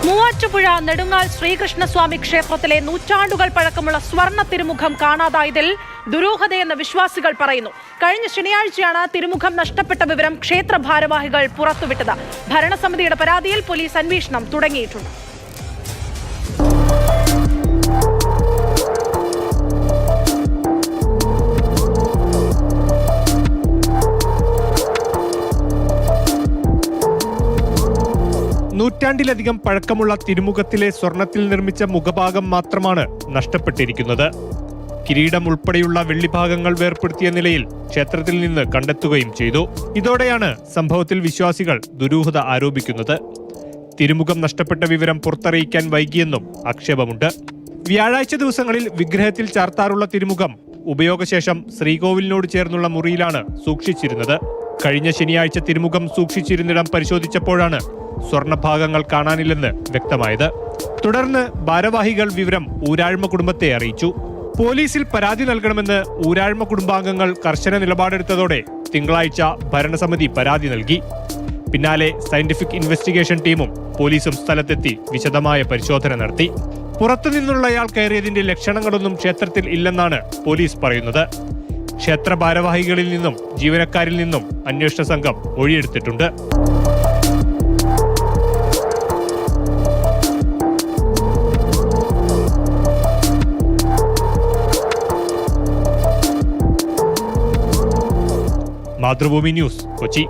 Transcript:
മൂവാറ്റുപുഴ നെടുങ്ങാൽ ശ്രീകൃഷ്ണസ്വാമി ക്ഷേത്രത്തിലെ നൂറ്റാണ്ടുകൾ പഴക്കമുള്ള സ്വർണ്ണ തിരുമുഖം കാണാതായതിൽ ദുരൂഹതയെന്ന് വിശ്വാസികൾ പറയുന്നു. കഴിഞ്ഞ ശനിയാഴ്ചയാണ് തിരുമുഖം നഷ്ടപ്പെട്ട വിവരം ക്ഷേത്ര ഭാരവാഹികൾ പുറത്തുവിട്ടത്. ഭരണസമിതിയുടെ പരാതിയിൽ പോലീസ് അന്വേഷണം തുടങ്ങിയിട്ടുണ്ട്. നൂറ്റാണ്ടിലധികം പഴക്കമുള്ള തിരുമുഖത്തിലെ സ്വർണത്തിൽ നിർമ്മിച്ച മുഖഭാഗം മാത്രമാണ് നഷ്ടപ്പെട്ടിരിക്കുന്നത്. കിരീടം ഉൾപ്പെടെയുള്ള വെള്ളിഭാഗങ്ങൾ വേർപ്പെടുത്തിയ നിലയിൽ ക്ഷേത്രത്തിൽ നിന്ന് കണ്ടെത്തുകയും ചെയ്തു. ഇതോടെയാണ് സംഭവത്തിൽ വിശ്വാസികൾ ദുരൂഹത ആരോപിക്കുന്നത്. തിരുമുഖം നഷ്ടപ്പെട്ട വിവരം പുറത്തറിയിക്കാൻ വൈകിയെന്നും ആക്ഷേപമുണ്ട്. വ്യാഴാഴ്ച ദിവസങ്ങളിൽ വിഗ്രഹത്തിൽ ചാർത്താറുള്ള തിരുമുഖം ഉപയോഗശേഷം ശ്രീകോവിലിനോട് ചേർന്നുള്ള മുറിയിലാണ് സൂക്ഷിച്ചിരുന്നത്. കഴിഞ്ഞ ശനിയാഴ്ച തിരുമുഖം സൂക്ഷിച്ചിരുന്നിടം പരിശോധിച്ചപ്പോഴാണ് സ്വർണഭാഗങ്ങൾ കാണാനില്ലെന്ന് വ്യക്തമായത്. തുടർന്ന് ഭാരവാഹികൾ വിവരം ഊരാഴ്മ കുടുംബത്തെ അറിയിച്ചു. പോലീസിൽ പരാതി നൽകണമെന്ന് ഊരാഴ്മ കുടുംബാംഗങ്ങൾ കർശന നിലപാടെടുത്തതോടെ തിങ്കളാഴ്ച ഭരണസമിതി പരാതി നൽകി. പിന്നാലെ സയന്റിഫിക് ഇൻവെസ്റ്റിഗേഷൻ ടീമും പോലീസും സ്ഥലത്തെത്തി വിശദമായ പരിശോധന നടത്തി. പുറത്തുനിന്നുള്ളയാൾ കയറിയതിന്റെ ലക്ഷണങ്ങളൊന്നും ക്ഷേത്രത്തിൽ ഇല്ലെന്നാണ് പോലീസ് പറയുന്നത്. ക്ഷേത്ര ഭാരവാഹികളിൽ നിന്നും ജീവനക്കാരിൽ നിന്നും അന്വേഷണ സംഘം മൊഴിയെടുത്തിട്ടുണ്ട്. മാതൃഭൂമി ന്യൂസ്, കൊച്ചി.